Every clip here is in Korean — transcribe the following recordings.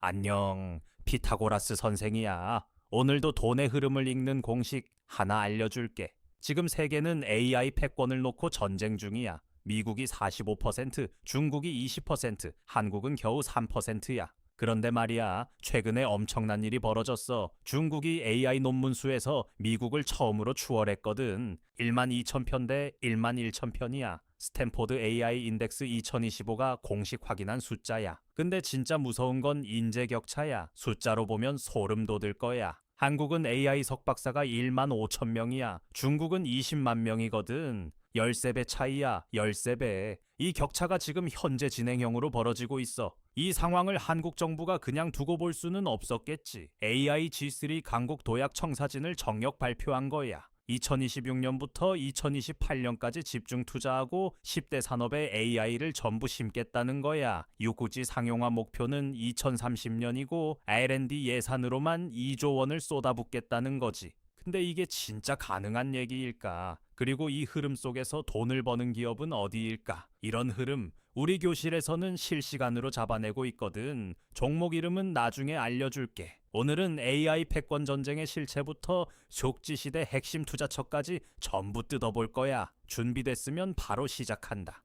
안녕, 피타고라스 선생이야. 오늘도 돈의 흐름을 읽는 공식 하나 알려줄게. 지금 세계는 AI 패권을 놓고 전쟁 중이야. 미국이 45%, 중국이 20%, 한국은 겨우 3%야. 그런데 말이야, 최근에 엄청난 일이 벌어졌어. 중국이 AI 논문 수에서 미국을 처음으로 추월했거든. 1만 2천 편 대 1만 1천 편이야. 스탠포드 AI 인덱스 2025가 공식 확인한 숫자야. 근데 진짜 무서운 건 인재 격차야. 숫자로 보면 소름 돋을 거야. 한국은 AI 석박사가 1만 5천 명이야. 중국은 20만 명이거든. 13배 차이야. 13배. 이 격차가 지금 현재 진행형으로 벌어지고 있어. 이 상황을 한국 정부가 그냥 두고 볼 수는 없었겠지. AI G3 강국 도약 청사진을 정력 발표한 거야. 2026년부터 2028년까지 집중 투자하고 10대 산업에 AI를 전부 심겠다는 거야. 유구지 상용화 목표는 2030년이고 R&D 예산으로만 2조 원을 쏟아붓겠다는 거지. 근데 이게 진짜 가능한 얘기일까? 그리고 이 흐름 속에서 돈을 버는 기업은 어디일까? 이런 흐름, 우리 교실에서는 실시간으로 잡아내고 있거든. 종목 이름은 나중에 알려줄게. 오늘은 AI 패권 전쟁의 실체부터 족지시대 핵심 투자처까지 전부 뜯어볼 거야. 준비됐으면 바로 시작한다.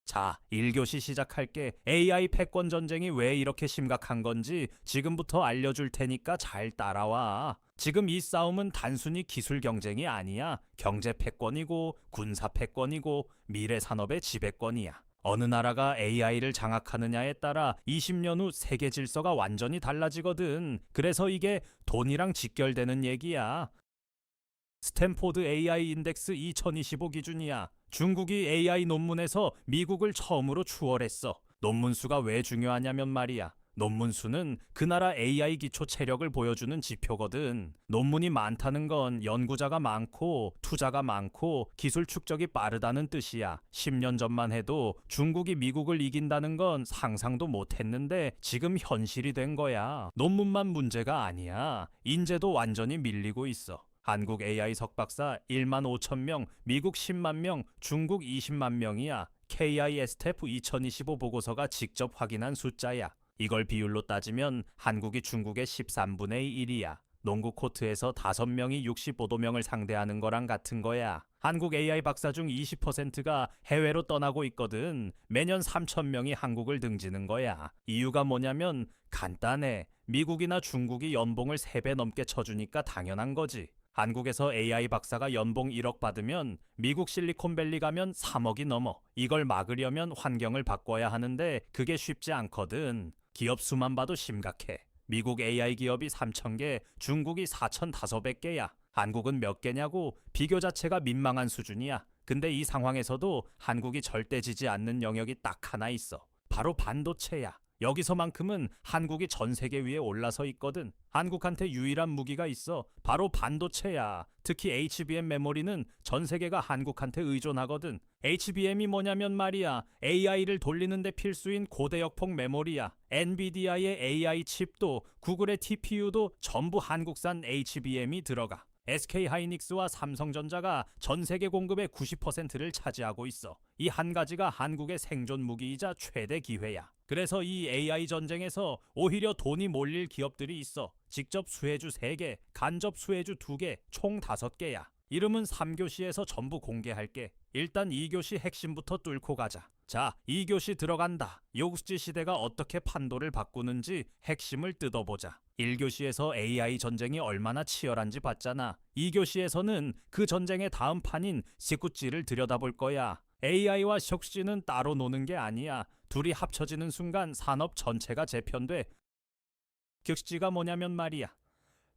자, 1교시 시작할게. AI 패권 전쟁이 왜 이렇게 심각한 건지 지금부터 알려줄 테니까 잘 따라와. 지금 이 싸움은 단순히 기술 경쟁이 아니야. 경제 패권이고, 군사 패권이고, 미래 산업의 지배권이야. 어느 나라가 AI를 장악하느냐에 따라 20년 후 세계 질서가 완전히 달라지거든. 그래서 이게 돈이랑 직결되는 얘기야. 스탠포드 AI 인덱스 2025 기준이야. 중국이 AI 논문에서 미국을 처음으로 추월했어. 논문 수가 왜 중요하냐면 말이야. 논문 수는 그 나라 AI 기초 체력을 보여주는 지표거든. 논문이 많다는 건 연구자가 많고 투자가 많고 기술 축적이 빠르다는 뜻이야. 10년 전만 해도 중국이 미국을 이긴다는 건 상상도 못 했는데 지금 현실이 된 거야. 논문만 문제가 아니야. 인재도 완전히 밀리고 있어. 한국 AI 석박사 1만 5천 명, 미국 10만 명, 중국 20만 명이야. KISTF 2025 보고서가 직접 확인한 숫자야. 이걸 비율로 따지면 한국이 중국의 13분의 1이야. 농구 코트에서 5명이 65도명을 상대하는 거랑 같은 거야. 한국 AI 박사 중 20%가 해외로 떠나고 있거든. 매년 3천 명이 한국을 등지는 거야. 이유가 뭐냐면 간단해. 미국이나 중국이 연봉을 3배 넘게 쳐주니까 당연한 거지. 한국에서 AI 박사가 연봉 1억 받으면 미국 실리콘밸리 가면 3억이 넘어. 이걸 막으려면 환경을 바꿔야 하는데 그게 쉽지 않거든. 기업 수만 봐도 심각해. 미국 AI 기업이 3,000개, 중국이 4,500개야. 한국은 몇 개냐고 비교 자체가 민망한 수준이야. 근데 이 상황에서도 한국이 절대 지지 않는 영역이 딱 하나 있어. 바로 반도체야. 여기서만큼은 한국이 전 세계 위에 올라서 있거든. 한국한테 유일한 무기가 있어. 바로 반도체야. 특히 HBM 메모리는 전 세계가 한국한테 의존하거든. HBM이 뭐냐면 말이야. AI를 돌리는데 필수인 고대역폭 메모리야. 엔비디아의 AI 칩도 구글의 TPU도 전부 한국산 HBM이 들어가. SK하이닉스와 삼성전자가 전 세계 공급의 90%를 차지하고 있어. 이 한 가지가 한국의 생존 무기이자 최대 기회야. 그래서 이 AI 전쟁에서 오히려 돈이 몰릴 기업들이 있어. 직접 수혜주 3개, 간접 수혜주 2개, 총 5개야. 이름은 3교시에서 전부 공개할게. 일단 2교시 핵심부터 뚫고 가자. 자, 2교시 들어간다. 요구지 시대가 어떻게 판도를 바꾸는지 핵심을 뜯어보자. 1교시에서 AI 전쟁이 얼마나 치열한지 봤잖아. 2교시에서는 그 전쟁의 다음 판인 시쿠찌를 들여다볼 거야. AI와 식쥐는 따로 노는 게 아니야. 둘이 합쳐지는 순간 산업 전체가 재편돼. 격식지가 뭐냐면 말이야.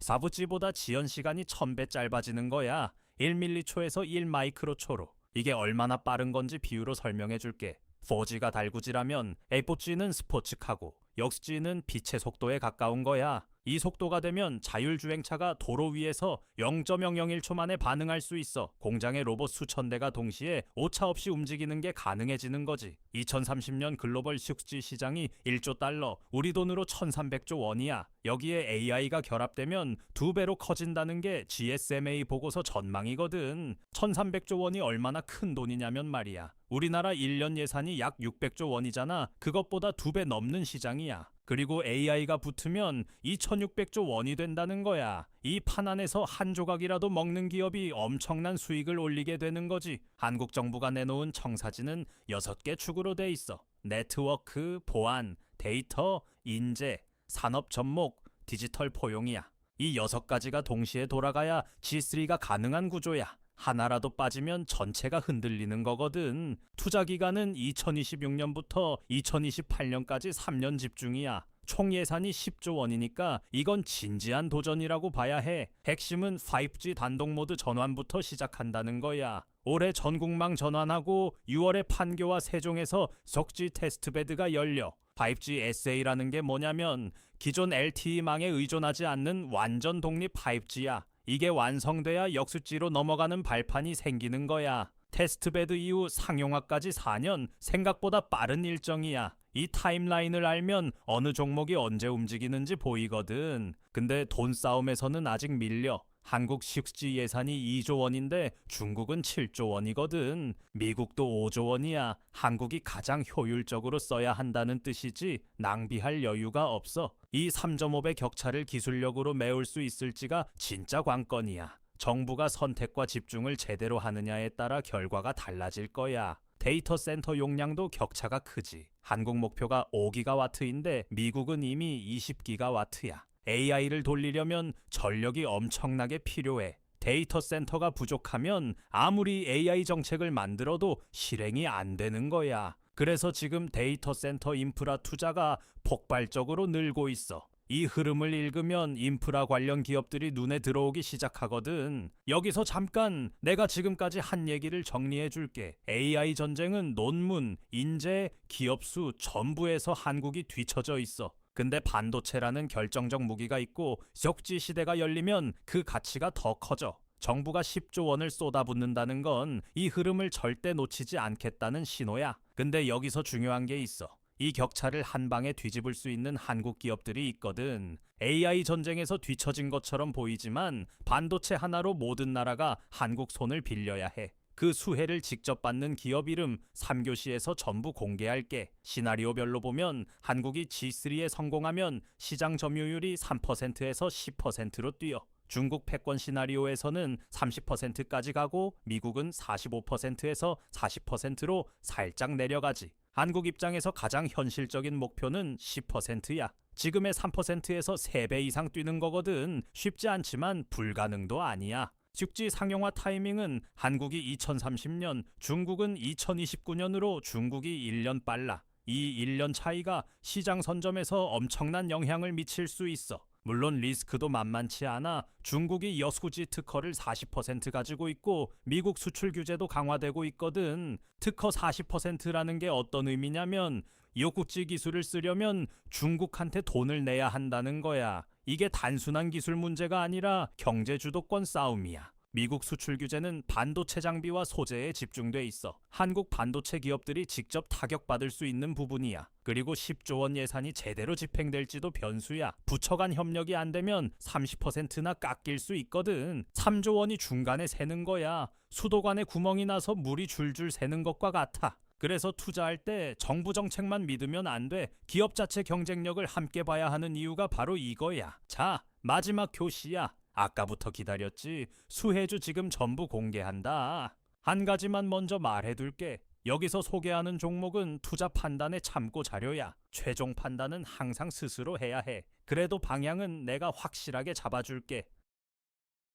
사부지보다 지연 시간이 1000배 짧아지는 거야. 1밀리초에서 1마이크로초로. 이게 얼마나 빠른 건지 비유로 설명해 줄게. 4G가 달구지라면 A4G는 스포츠카고, 역수지는 빛의 속도에 가까운 거야. 이 속도가 되면 자율주행차가 도로 위에서 0.001초 만에 반응할 수 있어 공장의 로봇 수천 대가 동시에 오차 없이 움직이는 게 가능해지는 거지. 2030년 글로벌 숙지 시장이 1조 달러, 우리 돈으로 1300조 원이야. 여기에 AI가 결합되면 2배로 커진다는 게 GSMA 보고서 전망이거든. 1300조 원이 얼마나 큰 돈이냐면 말이야. 우리나라 1년 예산이 약 600조 원이잖아. 그것보다 2배 넘는 시장이야. 그리고 AI가 붙으면 2600조 원이 된다는 거야. 이 판 안에서 한 조각이라도 먹는 기업이 엄청난 수익을 올리게 되는 거지. 한국 정부가 내놓은 청사진은 6개 축으로 돼 있어. 네트워크, 보안, 데이터, 인재, 산업 접목, 디지털 포용이야. 이 6가지가 동시에 돌아가야 G3가 가능한 구조야. 하나라도 빠지면 전체가 흔들리는 거거든. 투자 기간은 2026년부터 2028년까지 3년 집중이야. 총 예산이 10조 원이니까 이건 진지한 도전이라고 봐야 해. 핵심은 5G 단독 모드 전환부터 시작한다는 거야. 올해 전국망 전환하고 6월에 판교와 세종에서 적지 테스트베드가 열려. 5G SA라는 게 뭐냐면 기존 LTE망에 의존하지 않는 완전 독립 5G야. 이게 완성돼야 역수지로 넘어가는 발판이 생기는 거야. 테스트베드 이후 상용화까지 4년, 생각보다 빠른 일정이야. 이 타임라인을 알면 어느 종목이 언제 움직이는지 보이거든. 근데 돈 싸움에서는 아직 밀려. 한국 6G 예산이 2조 원인데 중국은 7조 원이거든. 미국도 5조 원이야. 한국이 가장 효율적으로 써야 한다는 뜻이지 낭비할 여유가 없어. 이 3.5배 격차를 기술력으로 메울 수 있을지가 진짜 관건이야. 정부가 선택과 집중을 제대로 하느냐에 따라 결과가 달라질 거야. 데이터 센터 용량도 격차가 크지. 한국 목표가 5기가와트인데 미국은 이미 20기가와트야. AI를 돌리려면 전력이 엄청나게 필요해. 데이터 센터가 부족하면 아무리 AI 정책을 만들어도 실행이 안 되는 거야. 그래서 지금 데이터 센터 인프라 투자가 폭발적으로 늘고 있어. 이 흐름을 읽으면 인프라 관련 기업들이 눈에 들어오기 시작하거든. 여기서 잠깐 내가 지금까지 한 얘기를 정리해 줄게. AI 전쟁은 논문, 인재, 기업 수 전부에서 한국이 뒤처져 있어. 근데 반도체라는 결정적 무기가 있고 적지 시대가 열리면 그 가치가 더 커져. 정부가 10조 원을 쏟아붓는다는 건 이 흐름을 절대 놓치지 않겠다는 신호야. 근데 여기서 중요한 게 있어. 이 격차를 한 방에 뒤집을 수 있는 한국 기업들이 있거든. AI 전쟁에서 뒤처진 것처럼 보이지만 반도체 하나로 모든 나라가 한국 손을 빌려야 해. 그 수혜를 직접 받는 기업 이름 3교시에서 전부 공개할게. 시나리오별로 보면 한국이 G3에 성공하면 시장 점유율이 3%에서 10%로 뛰어. 중국 패권 시나리오에서는 30%까지 가고 미국은 45%에서 40%로 살짝 내려가지. 한국 입장에서 가장 현실적인 목표는 10%야. 지금의 3%에서 3배 이상 뛰는 거거든. 쉽지 않지만 불가능도 아니야. 즉지 상용화 타이밍은 한국이 2030년, 중국은 2029년으로 중국이 1년 빨라. 이 1년 차이가 시장 선점에서 엄청난 영향을 미칠 수 있어. 물론 리스크도 만만치 않아. 중국이 여수지 특허를 40% 가지고 있고 미국 수출 규제도 강화되고 있거든. 특허 40%라는 게 어떤 의미냐면 이국지 기술을 쓰려면 중국한테 돈을 내야 한다는 거야. 이게 단순한 기술 문제가 아니라 경제 주도권 싸움이야. 미국 수출 규제는 반도체 장비와 소재에 집중돼 있어. 한국 반도체 기업들이 직접 타격받을 수 있는 부분이야. 그리고 10조 원 예산이 제대로 집행될지도 변수야. 부처 간 협력이 안 되면 30%나 깎일 수 있거든. 3조 원이 중간에 새는 거야. 수도관에 구멍이 나서 물이 줄줄 새는 것과 같아. 그래서 투자할 때 정부 정책만 믿으면 안 돼. 기업 자체 경쟁력을 함께 봐야 하는 이유가 바로 이거야. 자, 마지막 교시야. 아까부터 기다렸지. 수혜주 지금 전부 공개한다. 한 가지만 먼저 말해둘게. 여기서 소개하는 종목은 투자 판단의 참고 자료야. 최종 판단은 항상 스스로 해야 해. 그래도 방향은 내가 확실하게 잡아줄게.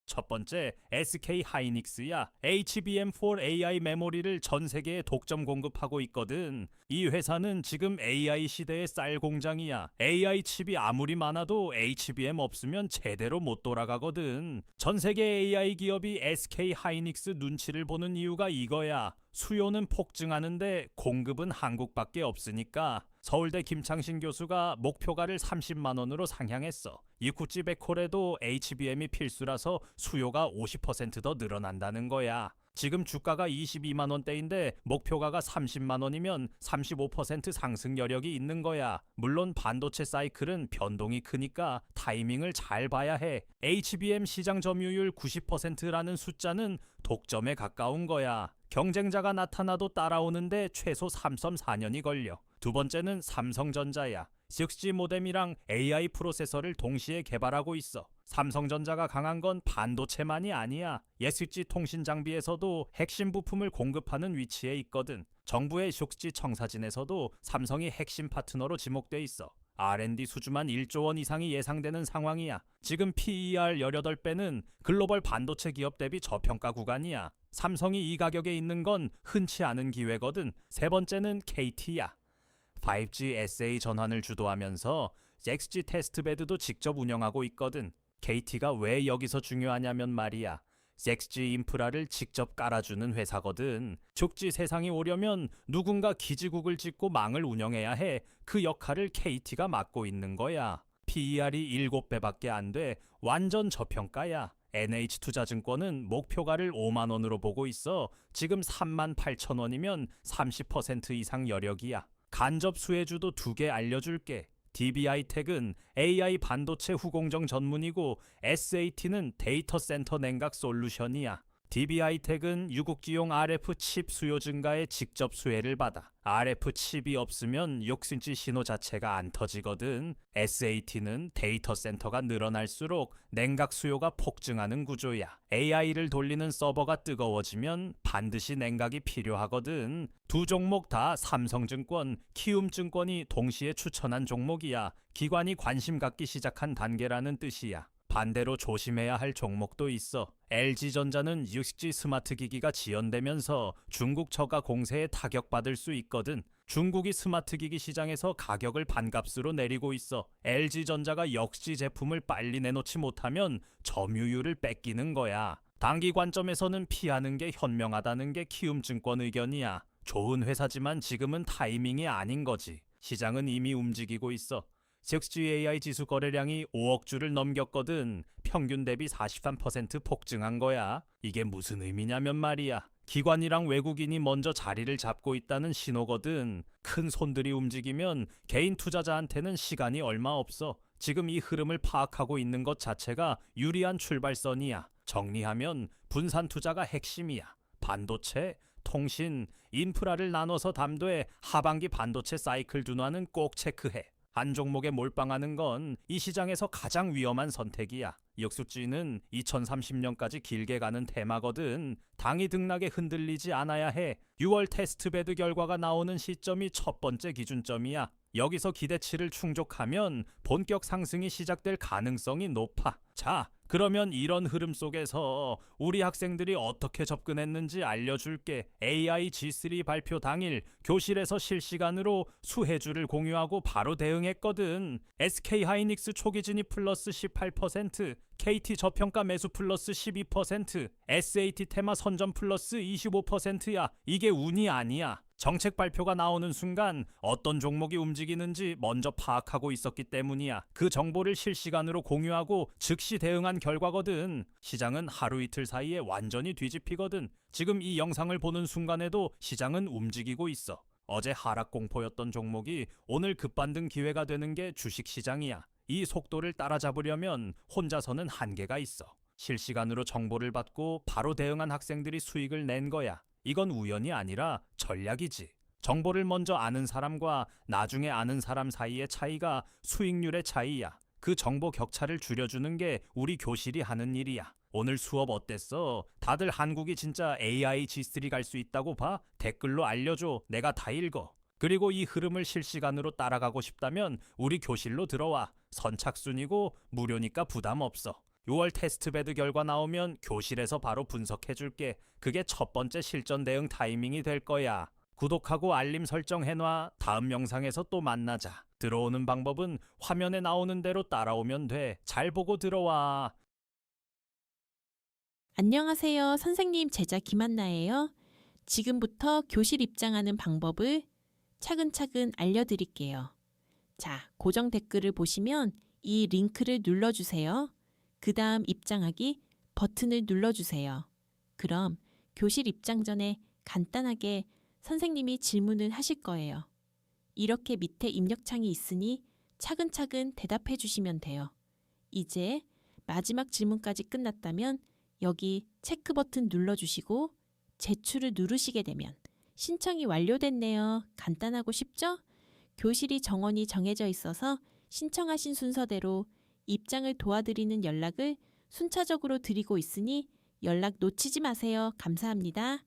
첫 번째, SK 하이닉스야. HBM4 AI 메모리를 전 세계에 독점 공급하고 있거든. 이 회사는 지금 AI 시대의 쌀 공장이야. AI 칩이 아무리 많아도 HBM 없으면 제대로 못 돌아가거든. 전 세계 AI 기업이 SK 하이닉스 눈치를 보는 이유가 이거야. 수요는 폭증하는데 공급은 한국밖에 없으니까 서울대 김창신 교수가 목표가를 30만 원으로 상향했어. 이쿠찌 백홀에도 HBM이 필수라서 수요가 50% 더 늘어난다는 거야. 지금 주가가 22만 원대인데 목표가가 30만 원이면 35% 상승 여력이 있는 거야. 물론 반도체 사이클은 변동이 크니까 타이밍을 잘 봐야 해. HBM 시장 점유율 90%라는 숫자는 독점에 가까운 거야. 경쟁자가 나타나도 따라오는데 최소 3.4년이 걸려. 두 번째는 삼성전자야. 6G 모뎀이랑 AI 프로세서를 동시에 개발하고 있어. 삼성전자가 강한 건 반도체만이 아니야. 6G 통신 장비에서도 핵심 부품을 공급하는 위치에 있거든. 정부의 6G 청사진에서도 삼성이 핵심 파트너로 지목돼 있어. R&D 수주만 1조 원 이상이 예상되는 상황이야. 지금 PER 18배는 글로벌 반도체 기업 대비 저평가 구간이야. 삼성이 이 가격에 있는 건 흔치 않은 기회거든. 세 번째는 KT야. 5G SA 전환을 주도하면서 6G 테스트베드도 직접 운영하고 있거든. KT가 왜 여기서 중요하냐면 말이야. 6G 인프라를 직접 깔아주는 회사거든. 6G 세상이 오려면 누군가 기지국을 짓고 망을 운영해야 해. 그 역할을 KT가 맡고 있는 거야. PER이 7배밖에 안 돼. 완전 저평가야. NH투자증권은 목표가를 5만 원으로 보고 있어. 지금 3만 8천 원이면 30% 이상 여력이야. 간접 수혜주도 2개 알려줄게. DBI텍은 AI 반도체 후공정 전문이고 SAT는 데이터 센터 냉각 솔루션이야. DBI텍은 유국지용 RF 칩 수요 증가에 직접 수혜를 받아. RF 칩이 없으면 6cm 신호 자체가 안 터지거든. SAT는 데이터 센터가 늘어날수록 냉각 수요가 폭증하는 구조야. AI를 돌리는 서버가 뜨거워지면 반드시 냉각이 필요하거든. 두 종목 다 삼성증권, 키움증권이 동시에 추천한 종목이야. 기관이 관심 갖기 시작한 단계라는 뜻이야. 반대로 조심해야 할 종목도 있어. LG전자는 6G 스마트 기기가 지연되면서 중국 저가 공세에 타격받을 수 있거든. 중국이 스마트 기기 시장에서 가격을 반값으로 내리고 있어. LG전자가 역시 제품을 빨리 내놓지 못하면 점유율을 뺏기는 거야. 단기 관점에서는 피하는 게 현명하다는 게 키움증권 의견이야. 좋은 회사지만 지금은 타이밍이 아닌 거지. 시장은 이미 움직이고 있어. 6G AI 지수 거래량이 5억 주를 넘겼거든. 평균 대비 43% 폭증한 거야. 이게 무슨 의미냐면 말이야. 기관이랑 외국인이 먼저 자리를 잡고 있다는 신호거든. 큰 손들이 움직이면 개인 투자자한테는 시간이 얼마 없어. 지금 이 흐름을 파악하고 있는 것 자체가 유리한 출발선이야. 정리하면 분산 투자가 핵심이야. 반도체, 통신, 인프라를 나눠서 담되 하반기 반도체 사이클 둔화는 꼭 체크해. 한 종목에 몰빵하는 건 이 시장에서 가장 위험한 선택이야. 6G는 2030년까지 길게 가는 테마거든. 당이 등락에 흔들리지 않아야 해. 6월 테스트베드 결과가 나오는 시점이 첫 번째 기준점이야. 여기서 기대치를 충족하면 본격 상승이 시작될 가능성이 높아. 자, 그러면 이런 흐름 속에서 우리 학생들이 어떻게 접근했는지 알려줄게. AI G3 발표 당일 교실에서 실시간으로 수혜주를 공유하고 바로 대응했거든. SK하이닉스 초기 진입 플러스 18%, KT 저평가 매수 플러스 12%, SAT 테마 선점 플러스 25%야. 이게 운이 아니야. 정책 발표가 나오는 순간 어떤 종목이 움직이는지 먼저 파악하고 있었기 때문이야. 그 정보를 실시간으로 공유하고 즉시 대응한 결과거든. 시장은 하루 이틀 사이에 완전히 뒤집히거든. 지금 이 영상을 보는 순간에도 시장은 움직이고 있어. 어제 하락 공포였던 종목이 오늘 급반등 기회가 되는 게 주식시장이야. 이 속도를 따라잡으려면 혼자서는 한계가 있어. 실시간으로 정보를 받고 바로 대응한 학생들이 수익을 낸 거야. 이건 우연이 아니라 전략이지. 정보를 먼저 아는 사람과 나중에 아는 사람 사이의 차이가 수익률의 차이야. 그 정보 격차를 줄여주는 게 우리 교실이 하는 일이야. 오늘 수업 어땠어? 다들 한국이 진짜 AI G3 갈 수 있다고 봐? 댓글로 알려줘. 내가 다 읽어. 그리고 이 흐름을 실시간으로 따라가고 싶다면 우리 교실로 들어와. 선착순이고 무료니까 부담 없어. 6월 테스트베드 결과 나오면 교실에서 바로 분석해줄게. 그게 첫 번째 실전 대응 타이밍이 될 거야. 구독하고 알림 설정해놔. 다음 영상에서 또 만나자. 들어오는 방법은 화면에 나오는 대로 따라오면 돼. 잘 보고 들어와. 안녕하세요. 선생님 제자 김한나예요. 지금부터 교실 입장하는 방법을 차근차근 알려드릴게요. 자, 고정 댓글을 보시면 이 링크를 눌러주세요. 그 다음 입장하기 버튼을 눌러주세요. 그럼 교실 입장 전에 간단하게 선생님이 질문을 하실 거예요. 이렇게 밑에 입력창이 있으니 차근차근 대답해 주시면 돼요. 이제 마지막 질문까지 끝났다면 여기 체크 버튼 눌러주시고 제출을 누르시게 되면 신청이 완료됐네요. 간단하고 쉽죠? 교실이 정원이 정해져 있어서 신청하신 순서대로 입장을 도와드리는 연락을 순차적으로 드리고 있으니 연락 놓치지 마세요. 감사합니다.